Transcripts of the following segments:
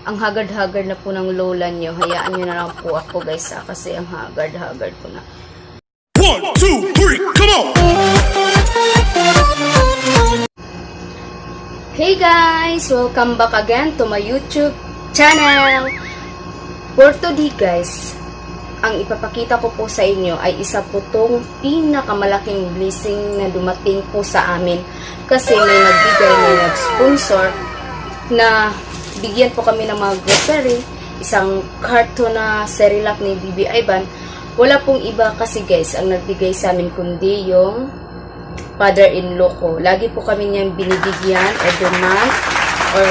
ang hagard-hagard na po ng lola nyo. Hayaan nyo na lang po ako guys kasi ang hagard-hagard ko na. 1, 2, 3, come on! Hey guys! Welcome back again to my YouTube channel! For today guys, ang ipapakita ko po sa inyo ay isa po tong pinakamalaking blessing na dumating po sa amin. Kasi may nagbigay, may nag-sponsor na bigyan po kami ng mga grocery, isang carton na Cerelac ni Bibi Ivan. Wala pong iba kasi guys ang nagbigay sa amin kundi yung father-in-law ko. Lagi po kami niyang binibigyan every month or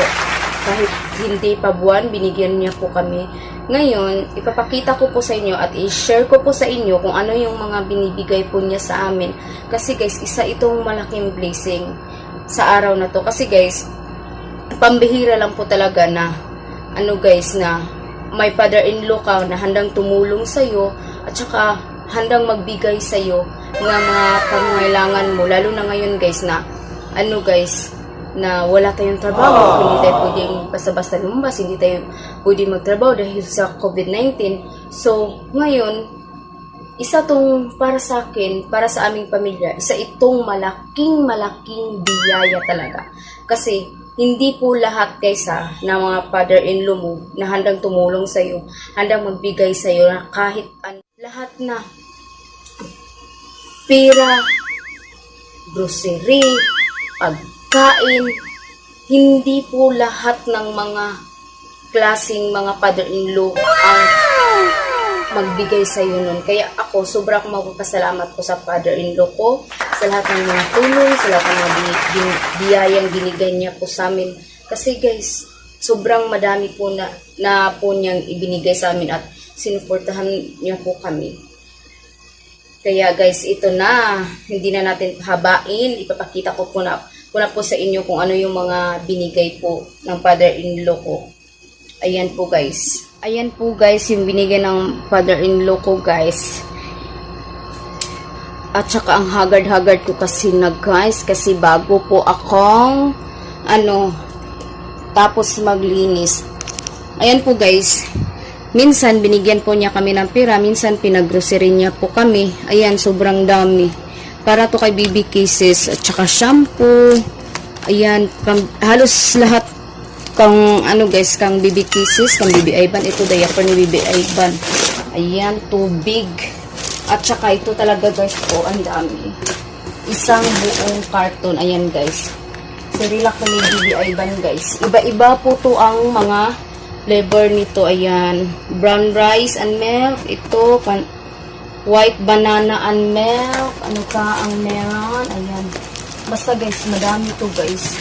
kahit hindi pa buwan, binigyan niya po kami. Ngayon, ipapakita ko po sa inyo at i-share ko po sa inyo kung ano yung mga binibigay po niya sa amin. Kasi guys, isa itong malaking blessing sa araw na to. Kasi guys, pambihira lang po talaga na ano guys, na may father-in-law ka na handang tumulong sa'yo at saka handang magbigay sa'yo ng mga pangangailangan mo. Lalo na ngayon guys na ano guys, na wala tayong trabaho, hindi tayo pwedeng basta-basta lumabas, hindi tayo pwedeng magtrabaho dahil sa COVID-19. So, ngayon, isa tong para sa akin, para sa aming pamilya, isa itong malaking biyaya talaga. Kasi, hindi po lahat guys na mga father-in-law mo na handang tumulong sa'yo, handang magbigay sa'yo na kahit lahat na pera, grocery, pagkain, hindi po lahat ng mga klaseng mga father-in-law ang magbigay sa iyo nun. Kaya ako, sobra akong magpapasalamat po sa father-in-law ko, sa lahat ng mga tulong, sa lahat ng mga biyayang binigay niya po sa amin. Kasi guys, sobrang madami po na po niyang ibinigay sa amin at sinuportahan niya po kami. Kaya guys, ito na, hindi na natin habain, ipapakita ko po na po sa inyo kung ano yung mga binigay po ng father-in-law ko. Ayan po guys. Ayan po guys, yung binigay ng father-in-law ko guys. At saka ang hagard-hagard ko kasi na guys, kasi bago po akong tapos maglinis. Ayan po guys. Minsan binigyan po niya kami ng pera, minsan pinag-grocery niya po kami. Ayan, sobrang dami. Para to kay BB Kisses at saka shampoo. Ayan, halos lahat kang guys, kang BB Kisses, kang BB Ivan. Ito diaper ni BB Ivan. Ayan, tubig. At saka ito talaga guys po, ang dami. Isang buong karton. Ayan guys. Cerelac ni BB Ivan guys. Iba-iba po to ang mga flavor nito. Ayan, brown rice and milk. Ito, white banana and milk. Ano ka ang meron? Ayan. Basta guys, madami to guys.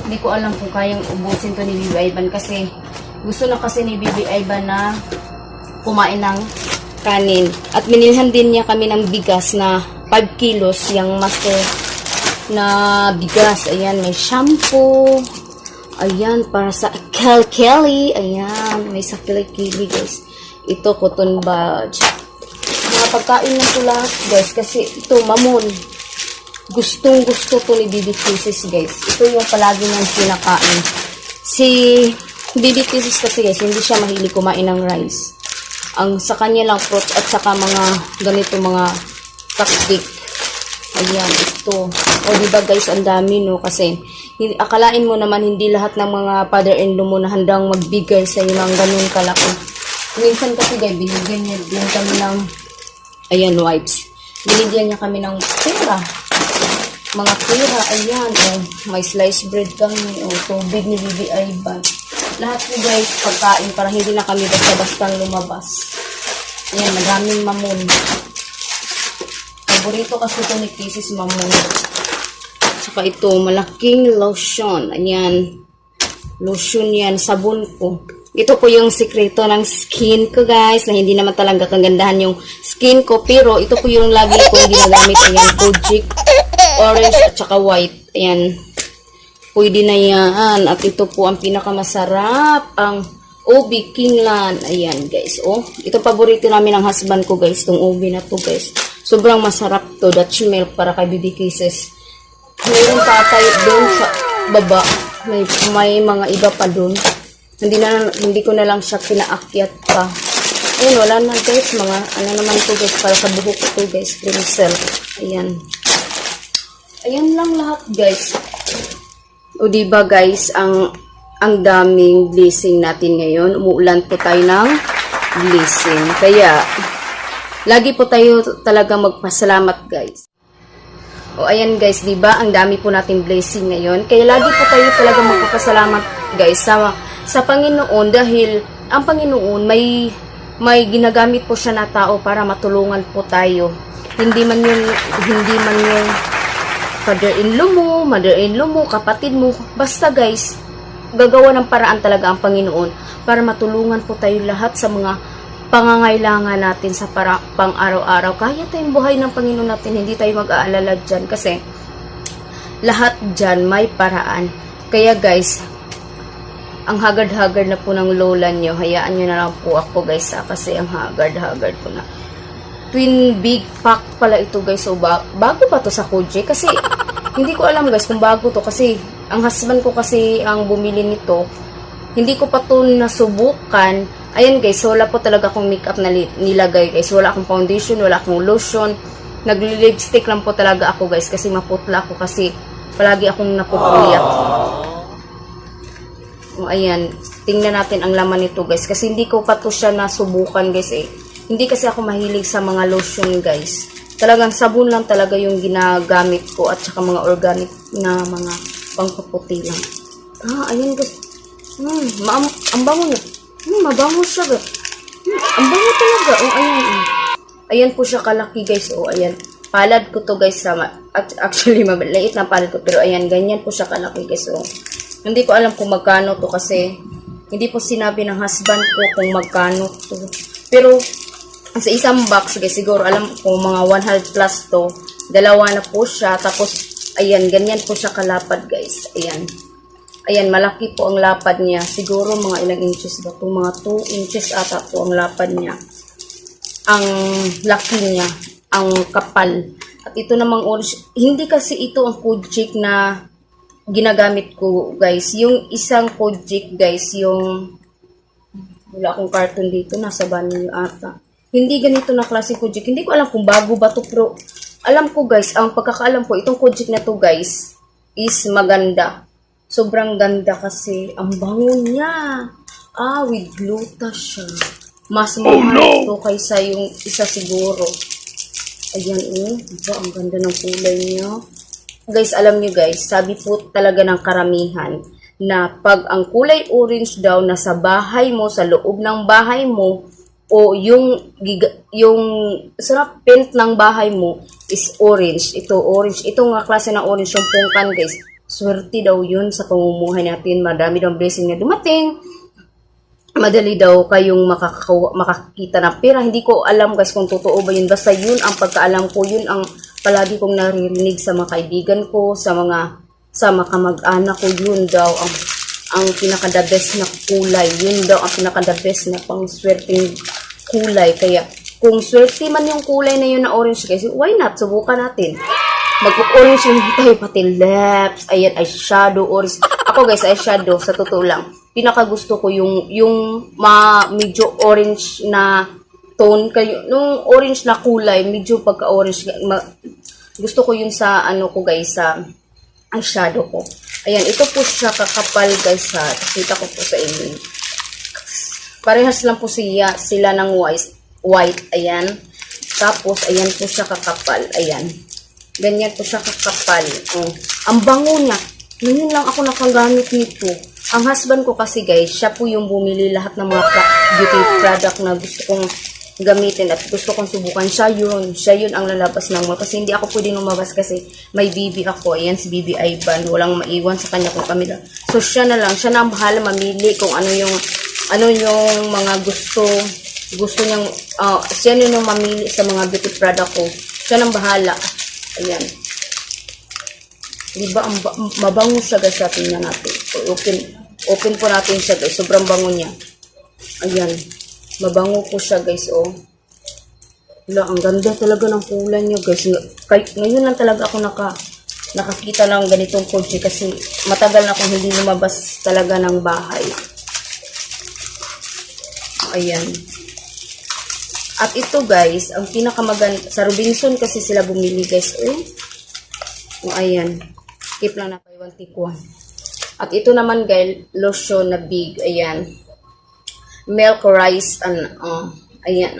Hindi ko alam kung kayang ubusin to ni Bibi Ivan kasi gusto na kasi ni Bibi Ivan na kumain ng kanin. At minilhan din niya kami ng bigas na 5 kilos yung master na bigas. Ayan, may shampoo. Ayan, para sa Kelly. Ayan, may sa Kelly guys. Ito, cotton buds. Mga pagkain na ito lahat guys kasi ito mamon, gustong gusto to ni BB Kisses guys. Ito yung palagi niyang kinakain. Si BB Kisses kasi guys, hindi siya mahilig kumain ng rice. Ang sa kanya lang fruits at saka mga ganito mga cupcake. Ayan, ito. O diba guys, ang dami no, kasi akalain mo naman hindi lahat ng mga father-in-law mo na handang magbigay sa iyo ng ganun kalaki. Minsan kasi guys, binigyan niya din kami ng ayan, wipes. Binigyan niya kami ng pera. Mga pera, ayan. May sliced bread kami. Tubig ni Bibi Ivan. Lahat po guys, pagkain para hindi na kami basta-bastang lumabas. Ayan, maraming mamon. Paborito kasi ito ni Kisses, mamon. Saka ito, malaking lotion. Ayan. Lotion yan, sabon ko. Ito po yung sikreto ng skin ko guys, na hindi naman talaga kagandahan yung skin ko, pero ito po yung lagi kong ginagamit. Ayan, Kojic, orange at saka white. Ayan, pwede na yan. At ito po ang pinakamasarap, ang Ubi Kingland. Ayan guys, ito paborito namin ng husband ko guys, itong ubi na to guys. Sobrang masarap to, Dutch milk para kay BB Kisses. Mayroon pa tayo doon sa baba. May mga iba pa doon. Hindi ko na lang siya pinaakyat pa. Ayun, wala na guys. Mga ano naman to guys. Para sa buhok ko to guys. Cream cell. Ayan. Ayan lang lahat guys. O diba guys, ang daming blessing natin ngayon. Umuulan po tayo ng blessing. Kaya, lagi po tayo talaga magpasalamat guys. O ayan guys, diba? Ang dami po nating blessing ngayon. Kaya lagi po tayo talaga magpapasalamat guys sa Panginoon dahil ang Panginoon may ginagamit po siya na tao para matulungan po tayo. Hindi man yung father-in-law mo, mother-in-law mo, kapatid mo. Basta guys, gagawa ng paraan talaga ang Panginoon para matulungan po tayo lahat sa mga pangangailangan natin sa pang-araw-araw. Kaya tayong buhay ng Panginoon natin, hindi tayo mag-aalala dyan kasi lahat dyan may paraan. Kaya guys, ang hagard-hagard na po ng lola nyo, hayaan nyo na lang po ako guys kasi ang hagard-hagard po na. Twin big pack pala ito guys. So bago pa to sa Koji kasi hindi ko alam guys kung bago to kasi ang husband ko kasi ang bumili nito. Hindi ko pa to nasubukan. Ayan guys, wala po talaga akong makeup na nilagay guys. Wala akong foundation, wala akong lotion. Nagli-lipstick lang po talaga ako guys kasi maputla ako kasi palagi akong napupuyat. O ayan, tingnan natin ang laman nito guys kasi hindi ko pa to siya nasubukan guys eh. Hindi kasi ako mahilig sa mga lotion guys. Talagang sabon lang talaga yung ginagamit ko at saka mga organic na mga pangpuputi lang. Ayan guys. Ang bango niya. Mabango siya guys. Ang bango talaga. O ayan. Ayan po siya kalaki guys. O ayan. Palad ko to guys. Actually maliit na palad ko. Pero ayan, ganyan po siya kalaki guys. O. Hindi ko alam kung magkano to kasi hindi po sinabi ng husband ko kung magkano to. Pero sa isang box guys, siguro alam ko mga 100 plus to. Dalawa na po siya. Tapos, ayan, ganyan po siya kalapad guys. Ayan. Ayan, malaki po ang lapad niya. Siguro mga ilang inches ba ito? Mga 2 inches ata po ang lapad niya. Ang laki niya. Ang kapal. At ito namang orange. Hindi kasi ito ang Kojik na ginagamit ko guys. Yung isang Kojik guys, yung wala akong carton dito, nasa banyo ata. Hindi ganito na klase Kojik. Hindi ko alam kung bago ba to pero alam ko guys, ang pagkakaalam ko, itong Kojik na to guys is maganda. Sobrang ganda kasi ang bango niya. With gluta siya. Mas mahal ito kaysa yung isa siguro. Ayan diba? Ang ganda ng kulay niya. Guys, alam nyo guys, sabi po talaga ng karamihan na pag ang kulay orange daw nasa bahay mo, sa loob ng bahay mo, o yung sarap paint ng bahay mo is orange. Ito orange. Ito nga klase ng orange yung pungkan guys. Swerte daw yun sa pamumuhay natin. Madami daw blessing na dumating. Madali daw kayong makakita ng pera. Hindi ko alam guys kung totoo ba yun. Basta yun ang pagkaalam ko. Yun ang palagi kong naririnig sa mga kaibigan ko, sa kamag-anak ko. Yun daw ang pinaka-the best na kulay. Yun daw ang pinaka-the best na pang-swerteng kulay. Kaya kung swerte man yung kulay na yun na orange guys, why not? Subukan natin. Mag-orange yung tayo, pati lips, ayan, eyeshadow, orange. Ako guys, eyeshadow, sa totoo lang. Pinaka gusto ko yung medyo orange na tone. Nung orange na kulay, medyo pagka-orange. Gusto ko yun sa ko guys, sa eyeshadow ko. Ayan, ito po siya kakapal guys ha. Kita ko po sa inyo. Parehas lang po sila ng white. Ayan. Tapos, ayan po siya kakapal. Ayan. Ganyan po siya kakapal. Ang bango niya. Ngayon lang ako nakagamit nito. Ang husband ko kasi guys, siya po yung bumili lahat ng mga beauty product na gusto kong gamitin at gusto kong subukan. Siya yun ang lalabas ng mga. Kasi hindi ako pwedeng lumabas kasi may baby ako. Ayan si baby Ivan. Walang maiwan sa kanya kung kami lang. So siya na lang. Siya na ang bahala mamili kung ano yung mga gusto niyang, siya yung mamili sa mga beauty product ko. Siya nang bahala. Ayan. Diba, mabango siya guys. Tingnan natin. So, open po natin siya guys. Sobrang bango niya. Ayan. Mabango po siya guys. Wala, ang ganda talaga ng kulay niya guys. Ngayon lang talaga ako nakakita ng ganitong Koji kasi matagal na akong hindi lumabas talaga ng bahay. Ayan. At ito guys, ang pinakamaganda, sa Robinson kasi sila bumili guys. Ayan. Keep lang na kay 1 tikwan. At ito naman guys, lotion na big. Ayan. Milk rice. Ayan.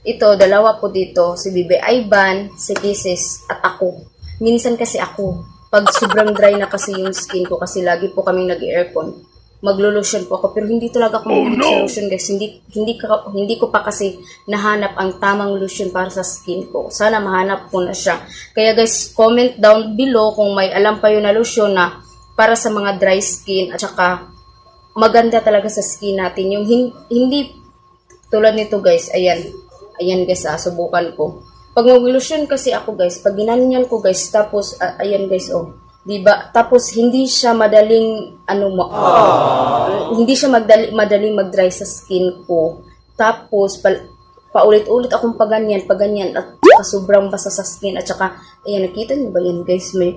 Ito, dalawa po dito. Si Bibi Ivan, si Kisses, at ako. Minsan kasi ako, pag sobrang dry na kasi yung skin ko, kasi lagi po kaming nag-aircon, maglo-lotion po ako. Pero hindi talaga ako mahilig sa lotion guys. Hindi ko pa kasi nahanap ang tamang lotion para sa skin ko. Sana mahanap ko na siya. Kaya guys, comment down below kung may alam kayo na lotion na para sa mga dry skin at saka maganda talaga sa skin natin. Yung hindi tulad nito guys. Ayan. Ayan guys, subukan ko. Pag mag-lotion kasi ako guys, pag ginanyan ko guys, tapos ayan guys, diba? Tapos hindi siya madaling hindi siya madaling mag-dry sa skin ko. Tapos paulit-ulit akong paganyan at saka sobrang basa sa skin at saka ayan, nakita niyo ba yan guys, may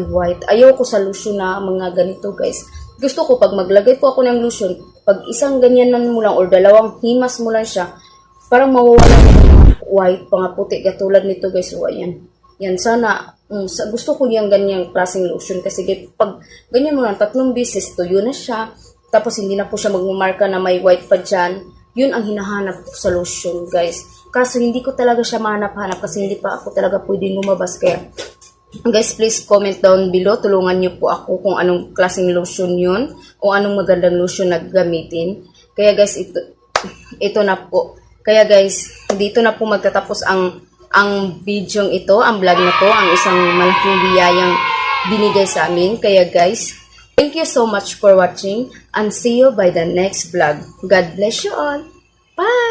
white. Ayaw ko sa lotion na mga ganito guys. Gusto ko pag maglagay po ako ng lotion, pag isang ganyanan mo lang or dalawang himas mo lang siya, parang mawawala yung white, mga puti katulad nito guys. Ayan. Yan, sana, gusto ko yung ganyang klaseng lotion kasi pag ganyan mo lang 3 beses, tuyo na siya. Tapos hindi na po siya magmamarka na may white pa dyan. Yun ang hinahanap ko sa lotion guys. Kaso hindi ko talaga siya mahanap-hanap kasi hindi pa ako talaga pwedeng lumabas. Kaya guys, please comment down below. Tulungan niyo po ako kung anong klaseng lotion yun o anong magandang lotion na gamitin. Kaya guys, ito na po. Kaya guys, dito na po magtatapos ang video ito, ang vlog na to, ang isang malaking biyayang binigay sa amin. Kaya guys, thank you so much for watching and see you by the next vlog. God bless you all. Bye!